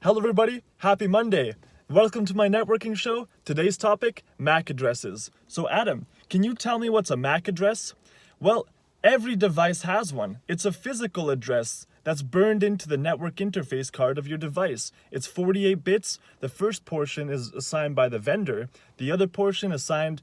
Hello everybody, happy Monday. Welcome to my networking show. Today's topic, MAC addresses. So Adam, can you tell me what's a MAC address? Well, every device has one. It's a physical address that's burned into the network interface card of your device. It's 48 bits. The first portion is assigned by the vendor. The other portion assigned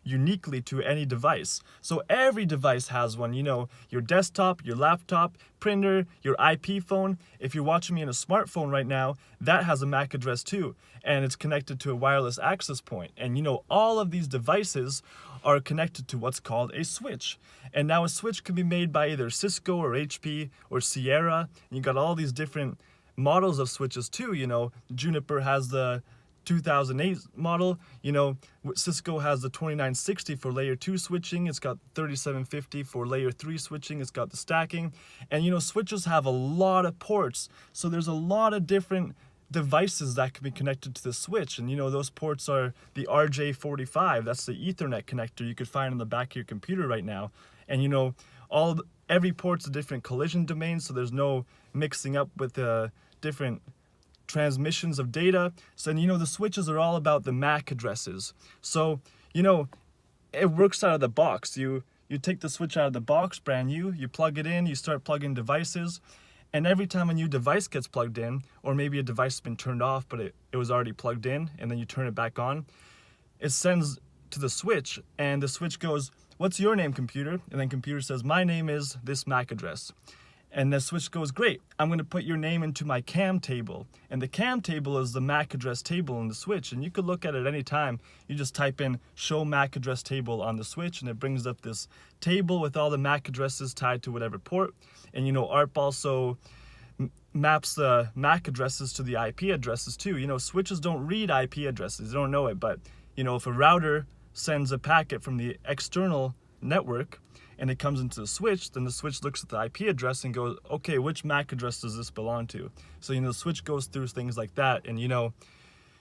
uniquely to any device. So every device has one, your desktop, your laptop, printer, your IP phone. If you're watching me in a smartphone right now, that has a MAC address too, and it's connected to a wireless access point. And all of these devices are connected to what's called a switch. And now a switch can be made by either Cisco or HP or Sierra. And you got all these different models of switches too. Juniper has the 2008 model. Cisco has the 2960 for layer 2 switching. It's got 3750 for layer 3 switching. It's got the stacking. And switches have a lot of ports. So there's a lot of different devices that can be connected to the switch. And those ports are the RJ45. That's the Ethernet connector you could find in the back of your computer right now. And every port's a different collision domain, so there's no mixing up with different transmissions of data. So the switches are all about the MAC addresses. So it works out of the box. You take the switch out of the box, brand new, you plug it in, you start plugging devices, and every time a new device gets plugged in, or maybe a device has been turned off but it was already plugged in, and then you turn it back on, it sends to the switch, and the switch goes, "What's your name, computer?" And then computer says, "My name is this MAC address." And the switch goes, "Great, I'm going to put your name into my CAM table." And the CAM table is the MAC address table in the switch. And you could look at it any time. You just type in show MAC address table on the switch, and it brings up this table with all the MAC addresses tied to whatever port. And ARP also maps the MAC addresses to the IP addresses too. Switches don't read IP addresses, they don't know it. But if a router sends a packet from the external network and it comes into the switch, then the switch looks at the IP address and goes, okay, which MAC address does this belong to? So the switch goes through things like that. And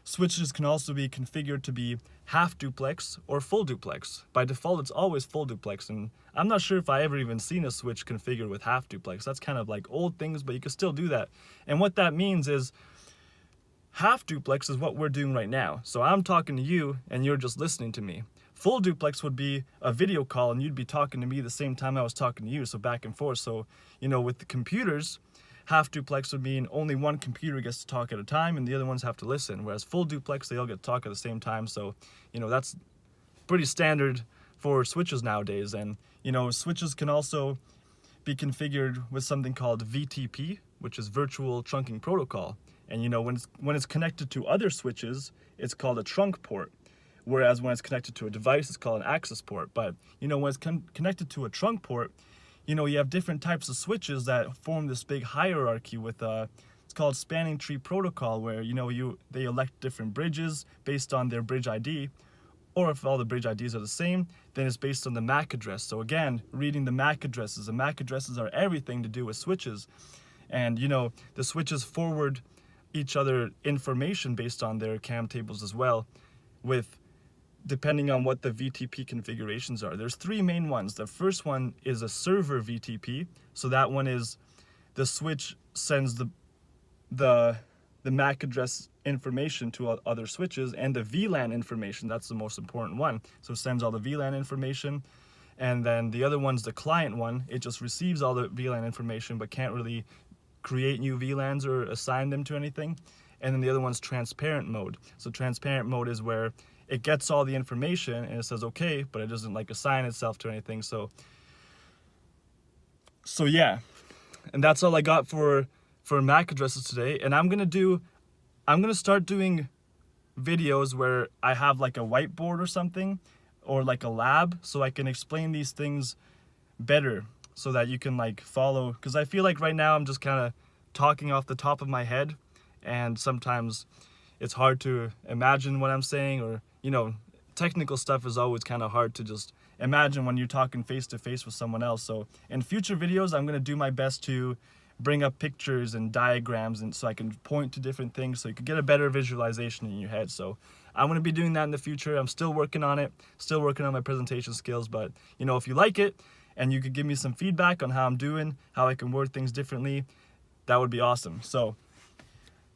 switches can also be configured to be half duplex or full duplex. By default, it's always full duplex, and I'm not sure if I ever even seen a switch configured with half duplex. That's kind of like old things, but you can still do that. And what that means is half duplex is what we're doing right now. So I'm talking to you and you're just listening to me. Full duplex would be a video call and you'd be talking to me the same time I was talking to you, so back and forth. So, with the computers, half duplex would mean only one computer gets to talk at a time and the other ones have to listen. Whereas full duplex, they all get to talk at the same time. So, that's pretty standard for switches nowadays. And, switches can also be configured with something called VTP, which is virtual trunking protocol. And, when it's connected to other switches, it's called a trunk port. Whereas when it's connected to a device, it's called an access port. But, when it's connected to a trunk port, you have different types of switches that form this big hierarchy with, it's called spanning tree protocol, where, they elect different bridges based on their bridge ID. Or if all the bridge IDs are the same, then it's based on the MAC address. So again, reading the MAC addresses. The MAC addresses are everything to do with switches. And, the switches forward each other information based on their CAM tables as well, depending on what the VTP configurations are. There's three main ones. The first one is a server VTP. So that one is the switch sends the MAC address information to other switches, and the VLAN information, that's the most important one. So it sends all the VLAN information. And then the other one's the client one. It just receives all the VLAN information but can't really create new VLANs or assign them to anything. And then the other one's transparent mode. So transparent mode is where it gets all the information and it says okay, but it doesn't assign itself to anything. So yeah, and that's all I got for MAC addresses today. And I'm gonna start doing videos where I have a whiteboard or something, or a lab, so I can explain these things better, so that you can follow. Because I feel like right now I'm just kind of talking off the top of my head, and sometimes it's hard to imagine what I'm saying, or technical stuff is always kind of hard to just imagine when you're talking face to face with someone else. So in future videos, I'm going to do my best to bring up pictures and diagrams, and so I can point to different things so you can get a better visualization in your head. So I'm going to be doing that in the future. I'm still working on it, still working on my presentation skills, but if you like it and you could give me some feedback on how I'm doing, how I can word things differently, that would be awesome. So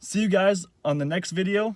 See you guys on the next video.